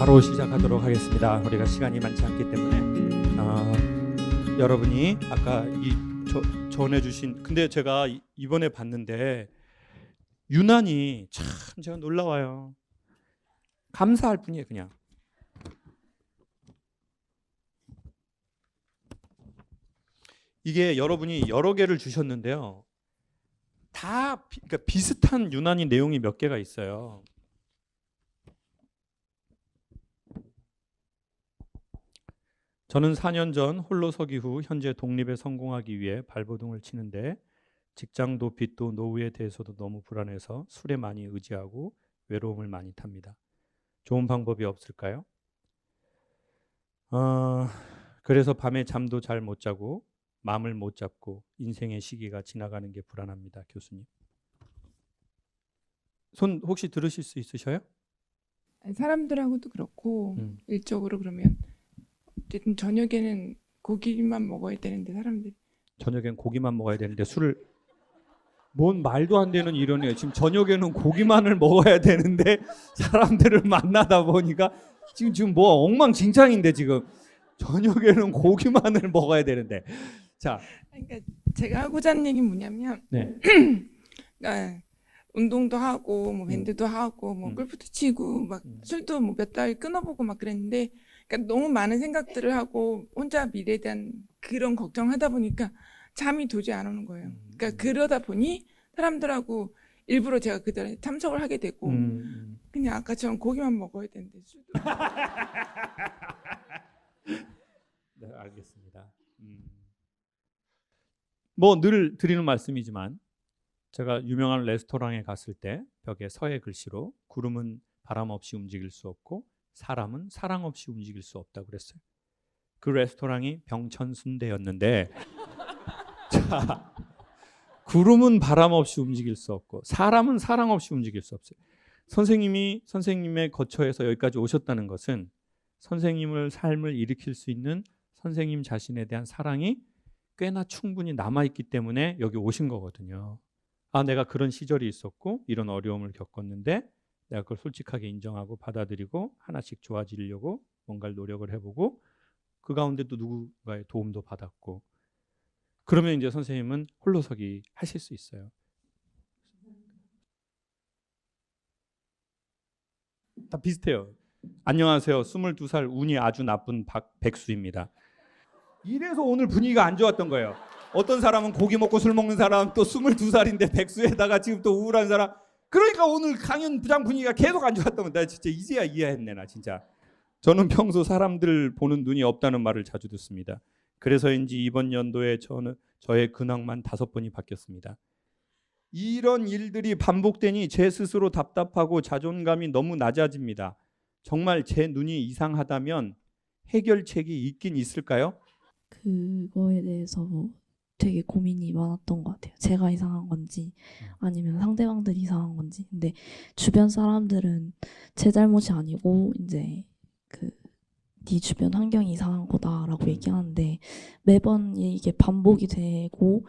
바로 시작하도록 하겠습니다. 우리가 시간이 많지 않기 때문에 여러분이 아까 전해주신, 근데 제가 이번에 봤는데 유난히 참 제가 놀라워요. 감사할 뿐이에요. 그냥 이게 여러분이 여러 개를 주셨는데요, 다 그러니까 비슷한 유난히 내용이 몇 개가 있어요. 저는 4년 전 홀로 서기 후 현재 독립에 성공하기 위해 발버둥을 치는데 직장도 빚도 노후에 대해서도 너무 불안해서 술에 많이 의지하고 외로움을 많이 탑니다. 좋은 방법이 없을까요? 그래서 밤에 잠도 잘 못 자고 마음을 못 잡고 인생의 시기가 지나가는 게 불안합니다. 교수님. 손 혹시 들으실 수 있으셔요? 사람들하고도 그렇고 일적으로 그러면 어쨌든 저녁에는 고기만 먹어야 되는데 사람들이 저녁엔 고기만 먹어야 되는데 술을, 뭔 말도 안 되는 이론이에요. 지금 저녁에는 고기만을 먹어야 되는데 사람들을 만나다 보니까 지금 뭐 엉망진창인데, 지금 저녁에는 고기만을 먹어야 되는데. 자, 그러니까 제가 하고자 하는 얘기는 뭐냐면 네. 그러니까 운동도 하고 뭐 밴드도 하고 뭐 골프도 치고 막 술도 뭐 몇 달 끊어보고 막 그랬는데, 그러니까 너무 많은 생각들을 하고 혼자 미래에 대한 그런 걱정하다 보니까 잠이 도저히 안 오는 거예요. 그러니까 그러다 보니 사람들하고 일부러 제가 그들에 참석을 하게 되고 그냥 아까처럼 고기만 먹어야 되는데 술도 네, 알겠습니다. 뭐 늘 드리는 말씀이지만 제가 유명한 레스토랑에 갔을 때 벽에 서해 글씨로 구름은 바람 없이 움직일 수 없고 사람은 사랑 없이 움직일 수 없다고 그랬어요. 그 레스토랑이 병천순대였는데 자, 구름은 바람 없이 움직일 수 없고 사람은 사랑 없이 움직일 수 없어요. 선생님이 선생님의 거처에서 여기까지 오셨다는 것은 선생님을 삶을 일으킬 수 있는 선생님 자신에 대한 사랑이 꽤나 충분히 남아있기 때문에 여기 오신 거거든요. 내가 그런 시절이 있었고 이런 어려움을 겪었는데 내가 그걸 솔직하게 인정하고 받아들이고 하나씩 좋아지려고 뭔가를 노력을 해보고 그 가운데도 누군가의 도움도 받았고, 그러면 이제 선생님은 홀로서기 하실 수 있어요. 다 비슷해요. 안녕하세요. 22살 운이 아주 나쁜 백수입니다. 이래서 오늘 분위기가 안 좋았던 거예요. 어떤 사람은 고기 먹고 술 먹는 사람, 또 22살인데 백수에다가 지금 또 우울한 사람. 그러니까 오늘 강연 부장 분위기가 계속 안 좋았던 거야. 나 진짜 이제야 이해했네, 나 진짜. 저는 평소 사람들 보는 눈이 없다는 말을 자주 듣습니다. 그래서인지 이번 연도에 저의 근황만 5번이 바뀌었습니다. 이런 일들이 반복되니 제 스스로 답답하고 자존감이 너무 낮아집니다. 정말 제 눈이 이상하다면 해결책이 있긴 있을까요? 그거에 대해서 되게 고민이 많았던 것 같아요. 제가 이상한 건지 아니면 상대방들이 이상한 건지. 근데 주변 사람들은 제 잘못이 아니고 이제 네 주변 환경이 이상한 거다라고 얘기하는데 매번 이게 반복이 되고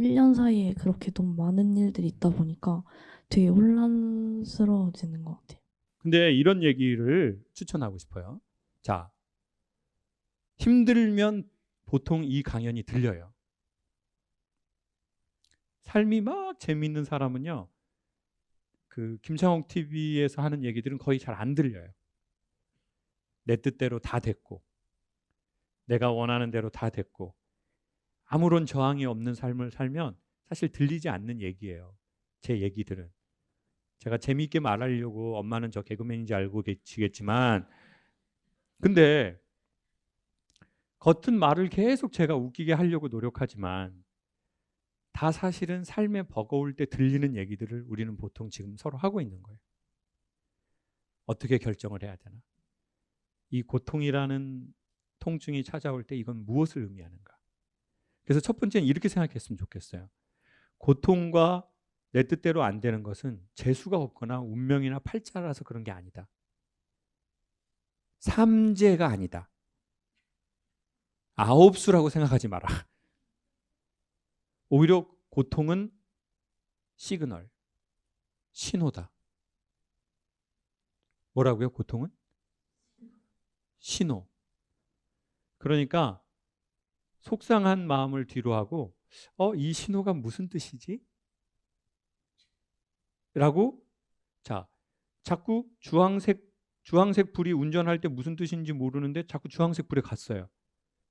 1년 사이에 그렇게 너무 많은 일들이 있다 보니까 되게 혼란스러워지는 것 같아요. 근데 이런 얘기를 추천하고 싶어요. 자, 힘들면 보통 이 강연이 들려요. 삶이 막 재미있는 사람은요, 그 김창옥 TV에서 하는 얘기들은 거의 잘 안 들려요. 내 뜻대로 다 됐고 내가 원하는 대로 다 됐고 아무런 저항이 없는 삶을 살면 사실 들리지 않는 얘기예요. 제 얘기들은 제가 재미있게 말하려고, 엄마는 저 개그맨인지 알고 계시겠지만, 근데 겉은 말을 계속 제가 웃기게 하려고 노력하지만 다 사실은 삶에 버거울 때 들리는 얘기들을 우리는 보통 지금 서로 하고 있는 거예요. 어떻게 결정을 해야 되나? 이 고통이라는 통증이 찾아올 때 이건 무엇을 의미하는가? 그래서 첫 번째는 이렇게 생각했으면 좋겠어요. 고통과 내 뜻대로 안 되는 것은 재수가 없거나 운명이나 팔자라서 그런 게 아니다. 삼재가 아니다. 아홉수라고 생각하지 마라. 오히려 고통은 시그널, 신호다. 뭐라고요? 고통은? 신호. 그러니까 속상한 마음을 뒤로 하고 이 신호가 무슨 뜻이지? 라고 자, 자꾸 주황색 불이 운전할 때 무슨 뜻인지 모르는데 자꾸 주황색 불에 갔어요.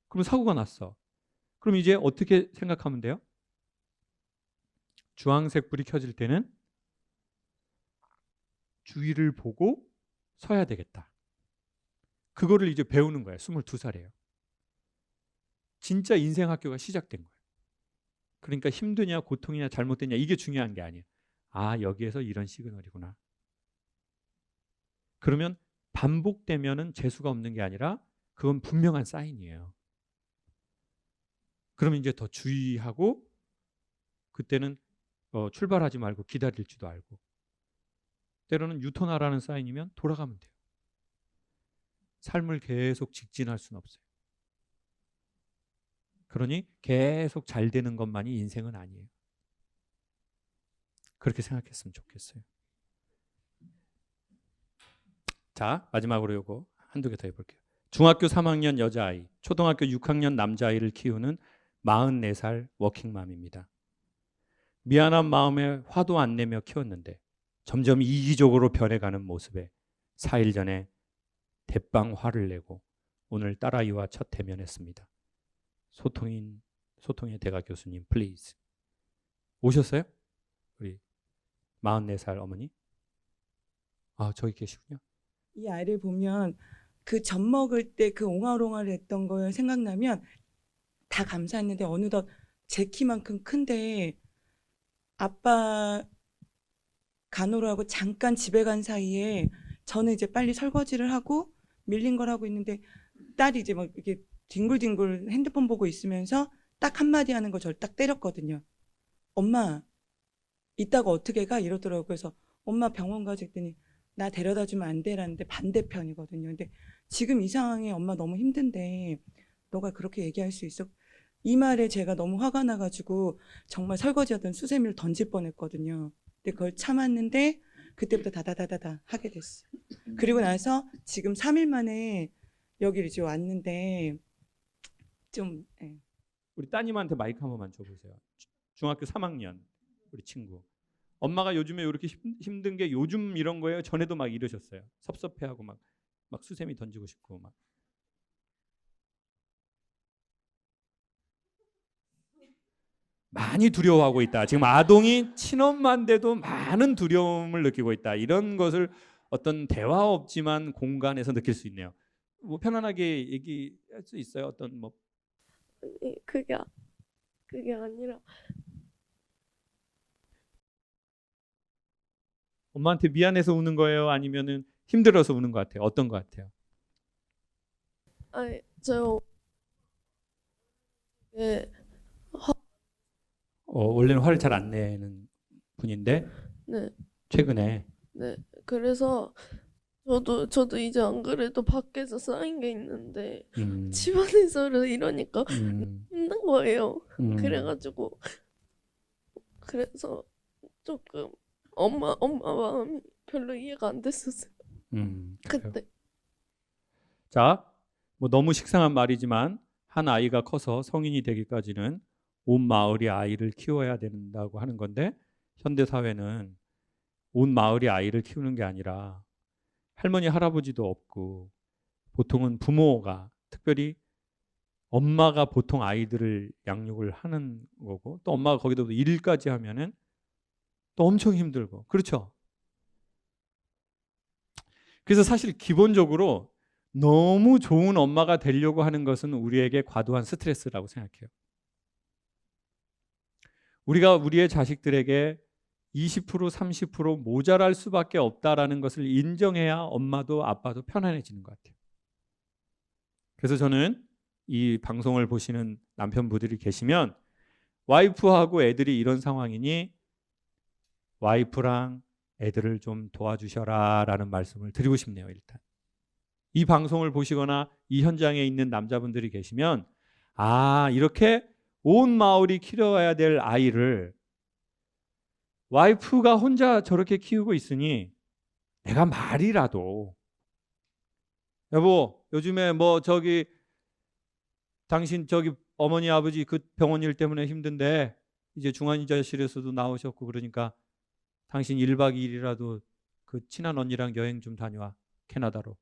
그럼 사고가 났어. 그럼 이제 어떻게 생각하면 돼요? 주황색 불이 켜질 때는 주위를 보고 서야 되겠다. 그거를 이제 배우는 거예요. 22살이에요. 진짜 인생 학교가 시작된 거예요. 그러니까 힘드냐 고통이냐 잘못됐냐 이게 중요한 게 아니에요. 아, 여기에서 이런 시그널이구나. 그러면 반복되면은 재수가 없는 게 아니라 그건 분명한 사인이에요. 그러면 이제 더 주의하고 그때는 출발하지 말고 기다릴 줄도 알고 때로는 유턴하라는 사인이면 돌아가면 돼요. 삶을 계속 직진할 수는 없어요. 그러니 계속 잘 되는 것만이 인생은 아니에요. 그렇게 생각했으면 좋겠어요. 자, 마지막으로 요거 한두 개 더 해볼게요. 중학교 3학년 여자아이, 초등학교 6학년 남자아이를 키우는 44살 워킹맘입니다. 미안한 마음에 화도 안 내며 키웠는데 점점 이기적으로 변해가는 모습에 4일 전에 대빵 화를 내고 오늘 딸아이와 첫 대면했습니다. 소통의 대가 교수님, 플리즈. 오셨어요? 우리 44살 어머니? 아, 저기 계시군요. 이 아이를 보면 그 젖 먹을 때 그 옹알옹알 했던 거 생각나면 다 감사했는데 어느덧 제 키만큼 큰데 아빠 간호라고 잠깐 집에 간 사이에 저는 이제 빨리 설거지를 하고 밀린 걸 하고 있는데 딸이 이제 막 이렇게 뒹굴뒹굴 핸드폰 보고 있으면서 딱 한마디 하는 거 저를 딱 때렸거든요. 엄마, 이따가 어떻게 가? 이러더라고요. 그래서 엄마 병원 가지 했더니 나 데려다 주면 안 돼라는데 반대편이거든요. 근데 지금 이 상황에 엄마 너무 힘든데 너가 그렇게 얘기할 수 있어? 이 말에 제가 너무 화가 나가지고 정말 설거지하던 수세미를 던질 뻔했거든요. 근데 그걸 참았는데 그때부터 다다다다다 하게 됐어요. 그리고 나서 지금 3일 만에 여기를 이제 왔는데 좀 우리 따님한테 마이크 한 번만 줘보세요. 중학교 3학년 우리 친구. 엄마가 요즘에 이렇게 힘든 게 요즘 이런 거예요? 전에도 막 이러셨어요. 섭섭해하고 막 수세미 던지고 싶고 막. 많이 두려워하고 있다. 지금 아동이 친엄마인 데도 많은 두려움을 느끼고 있다. 이런 것을 어떤 대화 없지만 공간에서 느낄 수 있네요. 뭐 편안하게 얘기할 수 있어요? 어떤 뭐 아니, 그게 아니라 엄마한테 미안해서 우는 거예요? 아니면은 힘들어서 우는 것 같아요? 어떤 것 같아요? 아니 저 예, 원래는 화를 잘 안 내는 분인데 네, 최근에 네. 그래서 저도 이제 안 그래도 밖에서 쌓인 게 있는데 집안에서 이러니까 힘든 거예요. 그래가지고 그래서 조금 엄마 마음이 별로 이해가 안 됐었어요. 그래요. 그때. 자, 뭐 너무 식상한 말이지만 한 아이가 커서 성인이 되기까지는 온 마을이 아이를 키워야 된다고 하는 건데 현대 사회는 온 마을이 아이를 키우는 게 아니라 할머니 할아버지도 없고 보통은 부모가 특별히 엄마가 보통 아이들을 양육을 하는 거고 또 엄마가 거기다 일까지 하면은 또 엄청 힘들고 그렇죠. 그래서 사실 기본적으로 너무 좋은 엄마가 되려고 하는 것은 우리에게 과도한 스트레스라고 생각해요. 우리가 우리의 자식들에게 20% 30% 모자랄 수밖에 없다라는 것을 인정해야 엄마도 아빠도 편안해지는 것 같아요. 그래서 저는 이 방송을 보시는 남편분들이 계시면 와이프하고 애들이 이런 상황이니 와이프랑 애들을 좀 도와주셔라 라는 말씀을 드리고 싶네요. 일단 이 방송을 보시거나 이 현장에 있는 남자분들이 계시면 아, 이렇게 온 마을이 키워야 될 아이를 와이프가 혼자 저렇게 키우고 있으니 내가 말이라도 여보 요즘에 뭐 저기 당신 저기 어머니 아버지 그 병원 일 때문에 힘든데 이제 중환자실에서도 나오셨고 그러니까 당신 1박 2일이라도 그 친한 언니랑 여행 좀 다녀와. 캐나다로.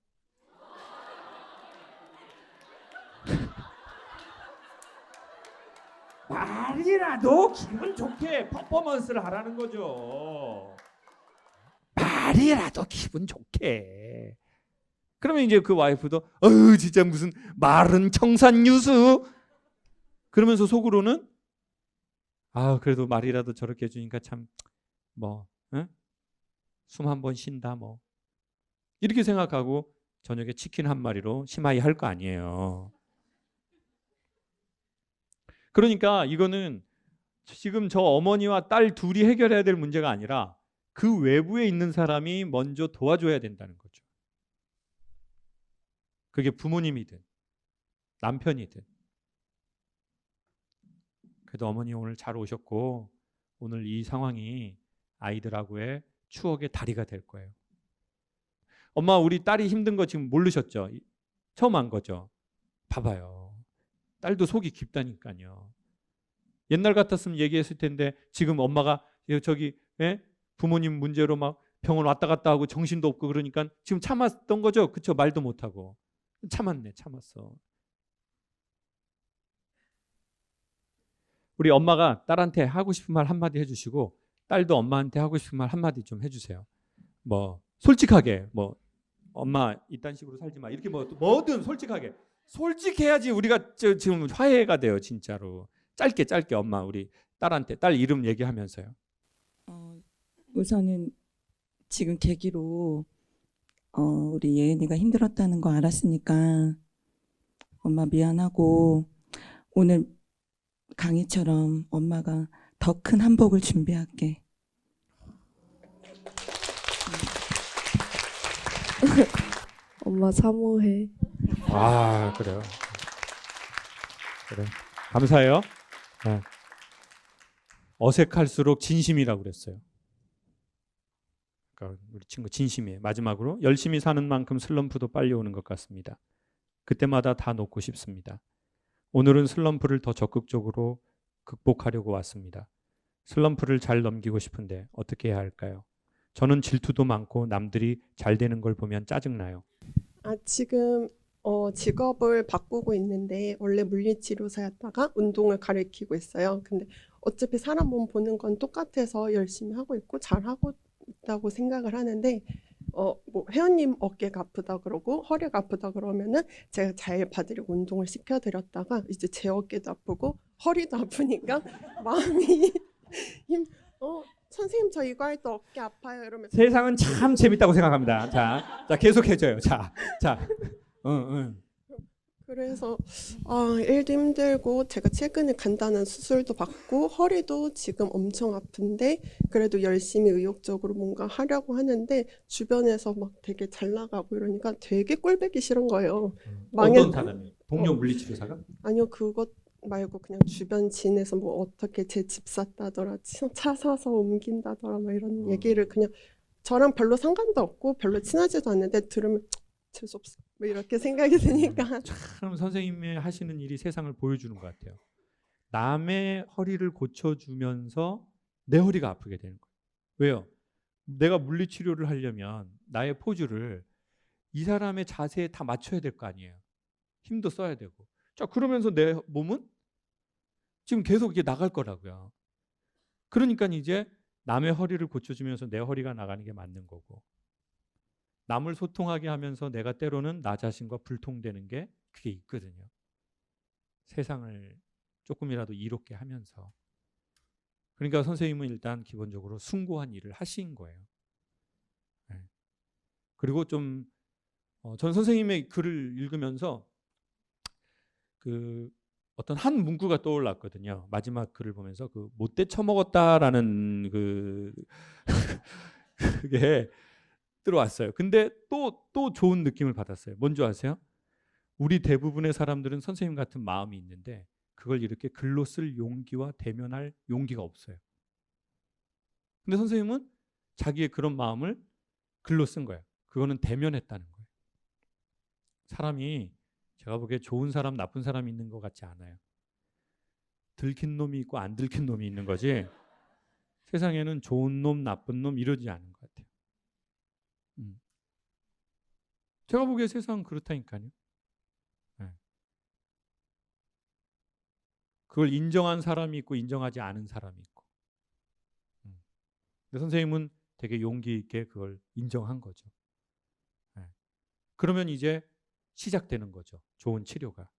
말이라도 기분 좋게 퍼포먼스를 하라는 거죠. 말이라도 기분 좋게. 그러면 이제 그 와이프도 진짜 무슨 말은 청산유수 그러면서 속으로는 그래도 말이라도 저렇게 해주니까 참 뭐 숨 한 번 쉰다 뭐 이렇게 생각하고 저녁에 치킨 한 마리로 심하이 할 거 아니에요. 그러니까 이거는 지금 저 어머니와 딸 둘이 해결해야 될 문제가 아니라 그 외부에 있는 사람이 먼저 도와줘야 된다는 거죠. 그게 부모님이든 남편이든. 그래도 어머니 오늘 잘 오셨고 오늘 이 상황이 아이들하고의 추억의 다리가 될 거예요. 엄마 우리 딸이 힘든 거 지금 모르셨죠? 처음 한 거죠. 봐봐요. 딸도 속이 깊다니까요. 옛날 같았으면 얘기했을 텐데 지금 엄마가 저기 부모님 문제로 막 병원 왔다 갔다 하고 정신도 없고 그러니까 지금 참았던 거죠. 그쵸? 말도 못하고. 참았어. 우리 엄마가 딸한테 하고 싶은 말 한마디 해주시고 딸도 엄마한테 하고 싶은 말 한마디 좀 해주세요. 뭐 솔직하게 뭐 엄마 이딴 식으로 살지 마 이렇게 뭐든 솔직해야지 우리가 지금 화해가 돼요 진짜로. 짧게 엄마 우리 딸한테 딸 이름 얘기하면서요. 우선은 지금 계기로 우리 예은이가 힘들었다는 거 알았으니까 엄마 미안하고 오늘 강희처럼 엄마가 더 큰 한복을 준비할게. 엄마 사모해. 그래요. 그래. 감사해요. 네. 어색할수록 진심이라고 그랬어요. 그러니까 우리 친구 진심이에요. 마지막으로 열심히 사는 만큼 슬럼프도 빨리 오는 것 같습니다. 그때마다 다 놓고 싶습니다. 오늘은 슬럼프를 더 적극적으로 극복하려고 왔습니다. 슬럼프를 잘 넘기고 싶은데 어떻게 해야 할까요? 저는 질투도 많고 남들이 잘 되는 걸 보면 짜증나요. 지금 직업을 바꾸고 있는데 원래 물리치료사였다가 운동을 가르치고 있어요. 근데 어차피 사람 몸 보는 건 똑같아서 열심히 하고 있고 잘하고 있다고 생각을 하는데 뭐 회원님 어깨가 아프다 그러고 허리가 아프다 그러면은 제가 잘 봐드리고 운동을 시켜드렸다가 이제 제 어깨도 아프고 허리도 아프니까 마음이 선생님 저 이거 할 때 어깨 아파요 이러면서 세상은 참 재밌다고 생각합니다. 자 계속해줘요. 자. 그래서 일도 힘들고 제가 최근에 간단한 수술도 받고 허리도 지금 엄청 아픈데 그래도 열심히 의욕적으로 뭔가 하려고 하는데 주변에서 막 되게 잘 나가고 이러니까 되게 꼴보기 싫은 거예요. 어떤 사람이? 동료 물리치료사가? 아니요 그것 말고 그냥 주변 지인에서 뭐 어떻게 제 집 샀다더라 차 사서 옮긴다더라 막 이런 얘기를 그냥 저랑 별로 상관도 없고 별로 친하지도 않는데 들으면 재수없어 뭐 이렇게 생각이 드니까 참 선생님이 하시는 일이 세상을 보여주는 것 같아요. 남의 허리를 고쳐주면서 내 허리가 아프게 되는 거예요. 왜요? 내가 물리치료를 하려면 나의 포즈를 이 사람의 자세에 다 맞춰야 될 거 아니에요. 힘도 써야 되고. 자 그러면서 내 몸은 지금 계속 이게 나갈 거라고요. 그러니까 이제 남의 허리를 고쳐주면서 내 허리가 나가는 게 맞는 거고 남을 소통하게 하면서 내가 때로는 나 자신과 불통되는 게 그게 있거든요. 세상을 조금이라도 이롭게 하면서. 그러니까 선생님은 일단 기본적으로 숭고한 일을 하신 거예요. 네. 그리고 좀 전 선생님의 글을 읽으면서 그 어떤 한 문구가 떠올랐거든요. 마지막 글을 보면서 그 못돼 처먹었다라는 그게 들어왔어요. 근데 또 좋은 느낌을 받았어요. 뭔지 아세요? 우리 대부분의 사람들은 선생님 같은 마음이 있는데 그걸 이렇게 글로 쓸 용기와 대면할 용기가 없어요. 근데 선생님은 자기의 그런 마음을 글로 쓴 거예요. 그거는 대면했다는 거예요. 사람이 제가 보기에 좋은 사람, 나쁜 사람이 있는 것 같지 않아요. 들킨 놈이 있고 안 들킨 놈이 있는 거지. 세상에는 좋은 놈, 나쁜 놈 이러지 않은 것 같아요. 제가 보기에 세상은 그렇다니까요. 네. 그걸 인정한 사람이 있고 인정하지 않은 사람이 있고. 근데 선생님은 되게 용기 있게 그걸 인정한 거죠. 네. 그러면 이제 시작되는 거죠. 좋은 치료가.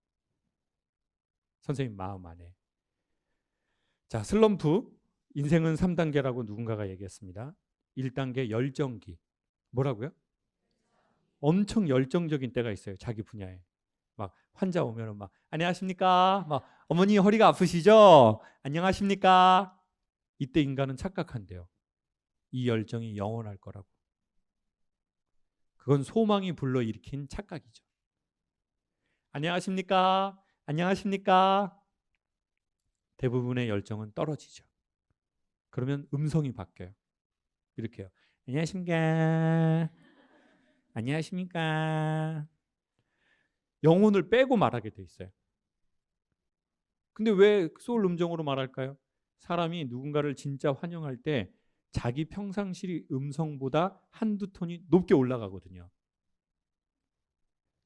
선생님 마음 안에. 자, 슬럼프. 인생은 3단계라고 누군가가 얘기했습니다. 1단계 열정기. 뭐라고요? 엄청 열정적인 때가 있어요. 자기 분야에. 막 환자 오면은 막 안녕하십니까? 막 어머니 허리가 아프시죠? 안녕하십니까? 이때 인간은 착각한대요. 이 열정이 영원할 거라고. 그건 소망이 불러일으킨 착각이죠. 안녕하십니까? 안녕하십니까? 대부분의 열정은 떨어지죠. 그러면 음성이 바뀌어요. 이렇게요. 안녕하십니까? 안녕하십니까? 영혼을 빼고 말하게 돼 있어요. 근데 왜 소울 음정으로 말할까요? 사람이 누군가를 진짜 환영할 때 자기 평상시 음성보다 한두 톤이 높게 올라가거든요.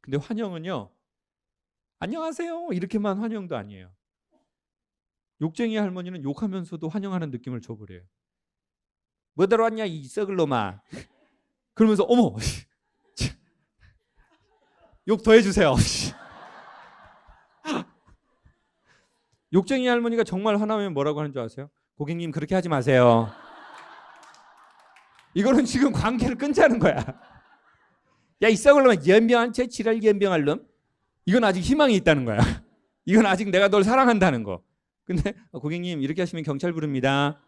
근데 환영은요. 안녕하세요. 이렇게만 환영도 아니에요. 욕쟁이 할머니는 욕하면서도 환영하는 느낌을 줘버려요. 뭐 들어왔냐 이 썩을 놈아. 그러면서 어머 욕 더 해주세요. 욕쟁이 할머니가 정말 화나면 뭐라고 하는 줄 아세요? 고객님 그렇게 하지 마세요. 이거는 지금 관계를 끊자는 거야. 야 이 썩을 놈아 연병한 채 지랄 연병할 놈. 이건 아직 희망이 있다는 거야. 이건 아직 내가 널 사랑한다는 거. 근데 고객님 이렇게 하시면 경찰 부릅니다.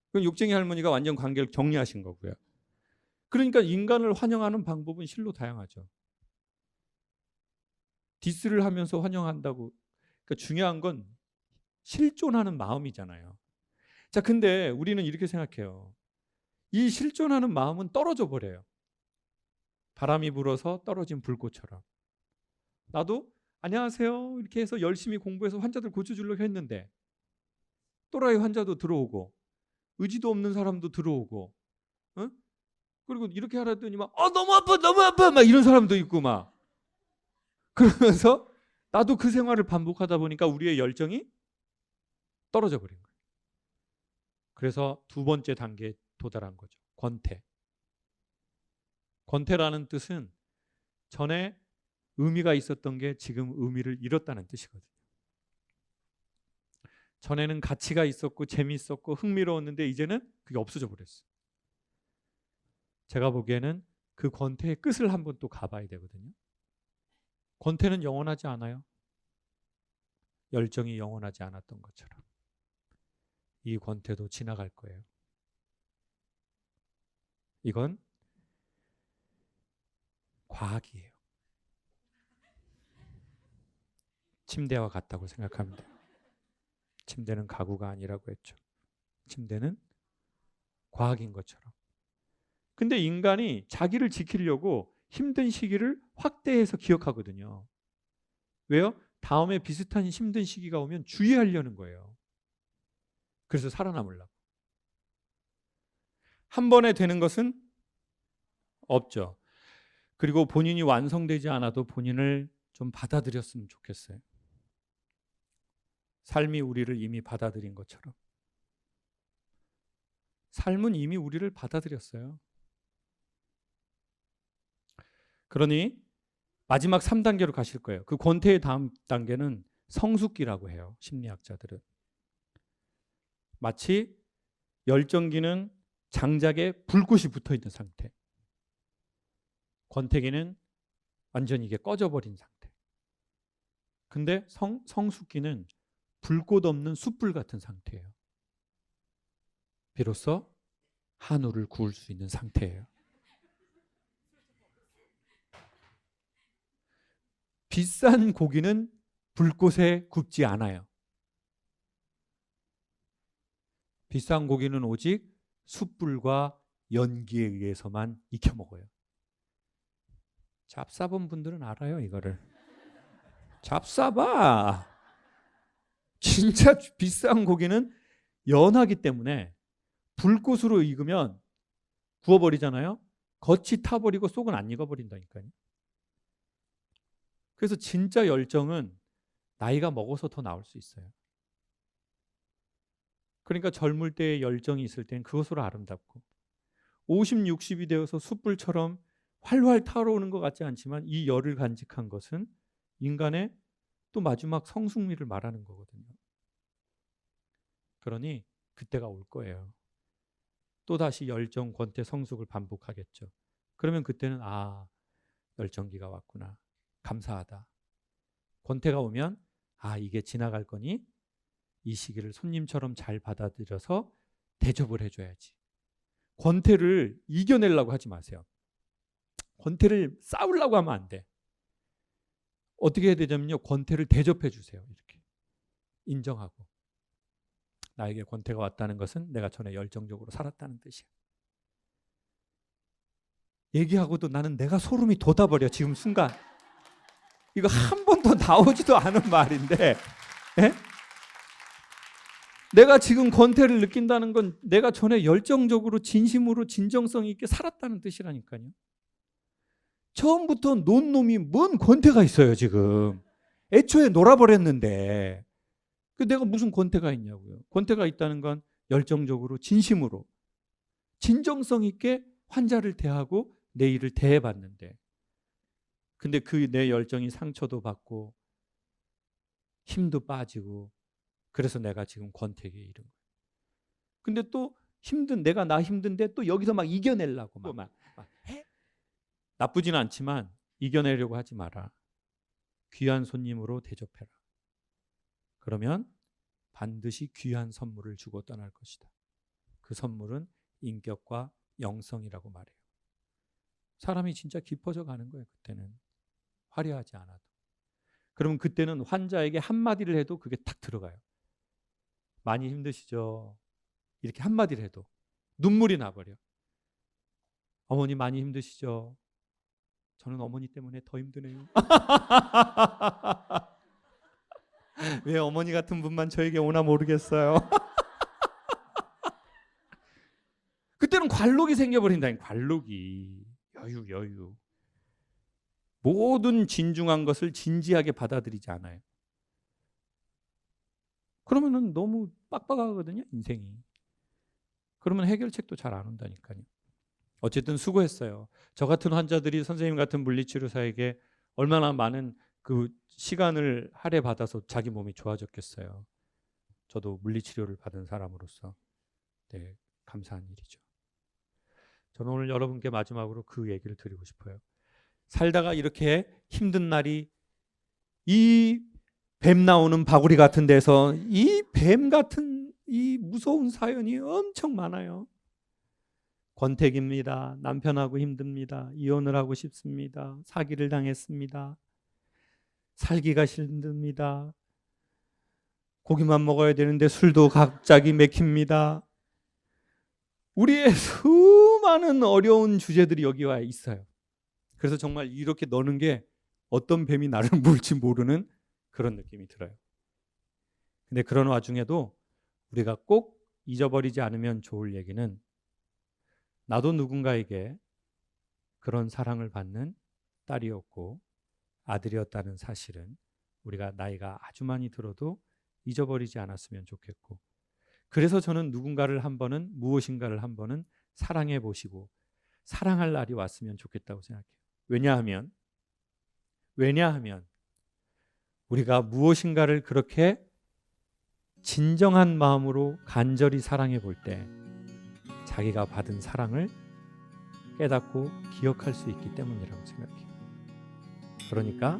그건 욕쟁이 할머니가 완전 관계를 정리하신 거고요. 그러니까 인간을 환영하는 방법은 실로 다양하죠. 디스를 하면서 환영한다고. 그러니까 중요한 건 실존하는 마음이잖아요. 자, 근데 우리는 이렇게 생각해요. 이 실존하는 마음은 떨어져 버려요. 바람이 불어서 떨어진 불꽃처럼. 나도 안녕하세요 이렇게 해서 열심히 공부해서 환자들 고쳐주려고 했는데 또라이 환자도 들어오고 의지도 없는 사람도 들어오고 그리고 이렇게 하라더니 막 너무 아파 막 이런 사람도 있고 막 그러면서 나도 그 생활을 반복하다 보니까 우리의 열정이 떨어져 버린 거예요. 그래서 두 번째 단계에 도달한 거죠. 권태. 권태라는 뜻은 전에 의미가 있었던 게 지금 의미를 잃었다는 뜻이거든요. 전에는 가치가 있었고 재미있었고 흥미로웠는데 이제는 그게 없어져 버렸어요. 제가 보기에는 그 권태의 끝을 한번 또 가봐야 되거든요. 권태는 영원하지 않아요. 열정이 영원하지 않았던 것처럼. 이 권태도 지나갈 거예요. 이건 과학이에요. 침대와 같다고 생각합니다. 침대는 가구가 아니라고 했죠. 침대는 과학인 것처럼. 근데 인간이 자기를 지키려고 힘든 시기를 확대해서 기억하거든요. 왜요? 다음에 비슷한 힘든 시기가 오면 주의하려는 거예요. 그래서 살아남으려고. 한 번에 되는 것은 없죠. 그리고 본인이 완성되지 않아도 본인을 좀 받아들였으면 좋겠어요. 삶이 우리를 이미 받아들인 것처럼. 삶은 이미 우리를 받아들였어요. 그러니 마지막 3단계로 가실 거예요. 그 권태의 다음 단계는 성숙기라고 해요. 심리학자들은. 마치 열정기는 장작에 불꽃이 붙어있는 상태. 권태기는 완전히 이게 꺼져버린 상태. 근데 성숙기는 불꽃 없는 숯불 같은 상태예요. 비로소 한우를 구울 수 있는 상태예요. 비싼 고기는 불꽃에 굽지 않아요. 비싼 고기는 오직 숯불과 연기에 의해서만 익혀 먹어요. 잡사본 분들은 알아요, 이거를. 잡사봐. 진짜 비싼 고기는 연하기 때문에 불꽃으로 익으면 구워버리잖아요. 겉이 타버리고 속은 안 익어버린다니까요. 그래서 진짜 열정은 나이가 먹어서 더 나올 수 있어요. 그러니까 젊을 때의 열정이 있을 땐 그것으로 아름답고 50, 60이 되어서 숯불처럼 활활 타오르는 것 같지 않지만 이 열을 간직한 것은 인간의 또 마지막 성숙미를 말하는 거거든요. 그러니 그때가 올 거예요. 또다시 열정, 권태, 성숙을 반복하겠죠. 그러면 그때는 아, 열정기가 왔구나. 감사하다. 권태가 오면 아, 이게 지나갈 거니 이 시기를 손님처럼 잘 받아들여서 대접을 해줘야지. 권태를 이겨내려고 하지 마세요. 권태를 싸우려고 하면 안 돼. 어떻게 해야 되냐면요. 권태를 대접해 주세요. 이렇게 인정하고 나에게 권태가 왔다는 것은 내가 전에 열정적으로 살았다는 뜻이야. 얘기하고도 나는 내가 소름이 돋아버려. 지금 순간 이거 한 번도 나오지도 않은 말인데 에? 내가 지금 권태를 느낀다는 건 내가 전에 열정적으로 진심으로 진정성 있게 살았다는 뜻이라니까요. 처음부터 논 놈이 뭔 권태가 있어요 지금. 애초에 놀아버렸는데 내가 무슨 권태가 있냐고요. 권태가 있다는 건 열정적으로 진심으로 진정성 있게 환자를 대하고 내 일을 대해봤는데 근데 그 내 열정이 상처도 받고 힘도 빠지고 그래서 내가 지금 권태기에 이른 거예요. 근데 또 내가 나 힘든데 또 여기서 막 이겨내려고 막 해? 나쁘지는 않지만 이겨내려고 하지 마라. 귀한 손님으로 대접해라. 그러면 반드시 귀한 선물을 주고 떠날 것이다. 그 선물은 인격과 영성이라고 말해요. 사람이 진짜 깊어져 가는 거예요. 그때는 화려하지 않아도. 그러면 그때는 환자에게 한마디를 해도 그게 탁 들어가요. 많이 힘드시죠? 이렇게 한마디를 해도 눈물이 나버려. 어머니 많이 힘드시죠? 저는 어머니 때문에 더 힘드네요. 왜 어머니 같은 분만 저에게 오나 모르겠어요. 그때는 관록이 생겨버린다니. 관록이. 여유. 모든 진중한 것을 진지하게 받아들이지 않아요. 그러면은 너무 빡빡하거든요, 인생이. 그러면 해결책도 잘 안 온다니까요. 어쨌든 수고했어요. 저 같은 환자들이 선생님 같은 물리치료사에게 얼마나 많은 그 시간을 할애받아서 자기 몸이 좋아졌겠어요. 저도 물리치료를 받은 사람으로서 네, 감사한 일이죠. 저는 오늘 여러분께 마지막으로 그 얘기를 드리고 싶어요. 살다가 이렇게 힘든 날이 이 뱀 나오는 바구리 같은 데서 이 뱀 같은 이 무서운 사연이 엄청 많아요. 권태기입니다. 남편하고 힘듭니다. 이혼을 하고 싶습니다. 사기를 당했습니다. 살기가 힘듭니다. 고기만 먹어야 되는데 술도 갑자기 맥힙니다. 우리의 수많은 어려운 주제들이 여기 와 있어요. 그래서 정말 이렇게 너는 게 어떤 뱀이 나를 물지 모르는 그런 느낌이 들어요. 근데 그런 와중에도 우리가 꼭 잊어버리지 않으면 좋을 얘기는 나도 누군가에게 그런 사랑을 받는 딸이었고 아들이었다는 사실은 우리가 나이가 아주 많이 들어도 잊어버리지 않았으면 좋겠고 그래서 저는 누군가를 한 번은 무엇인가를 한 번은 사랑해 보시고 사랑할 날이 왔으면 좋겠다고 생각해요. 왜냐하면 우리가 무엇인가를 그렇게 진정한 마음으로 간절히 사랑해 볼 때 자기가 받은 사랑을 깨닫고 기억할 수 있기 때문이라고 생각해요. 그러니까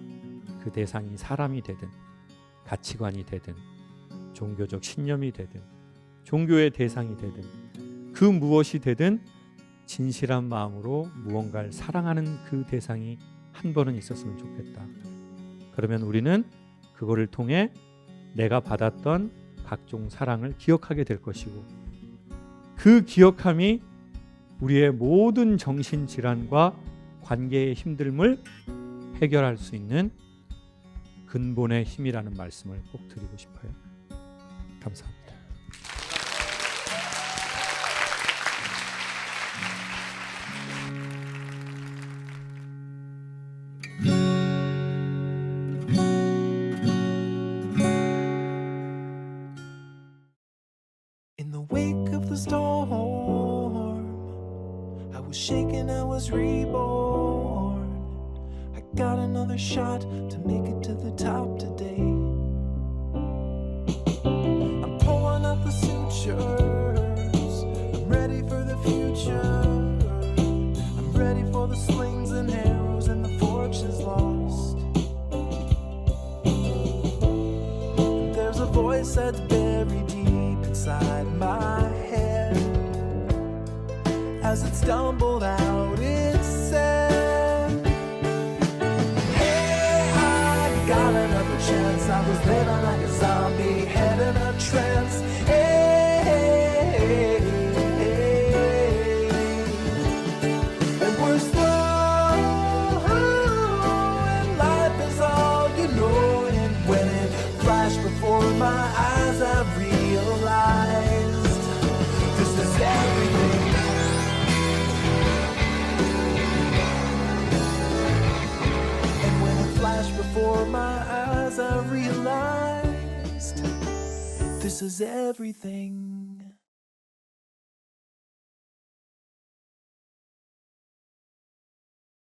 그 대상이 사람이 되든 가치관이 되든 종교적 신념이 되든 종교의 대상이 되든 그 무엇이 되든 진실한 마음으로 무언가를 사랑하는 그 대상이 한 번은 있었으면 좋겠다. 그러면 우리는 그거를 통해 내가 받았던 각종 사랑을 기억하게 될 것이고 그 기억함이 우리의 모든 정신질환과 관계의 힘듦을 해결할 수 있는 근본의 힘이라는 말씀을 꼭 드리고 싶어요. 감사합니다. In the wake of the storm, I was shaken, I was reborn. I got another shot to make it to the top today. I'm pulling up the sutures, I'm ready for the future. I'm ready for the slings and arrows and the fortunes lost. And there's a voice that's buried deep inside my head. As it stumbled out, it said, hey, I got another chance. I was living like a zombie, head in a trance. Hey, and we're slow, and life is all you know. And when it flashed before my eyes, I realized this is everything. And when it flashed before my eyes, I realized this is everything.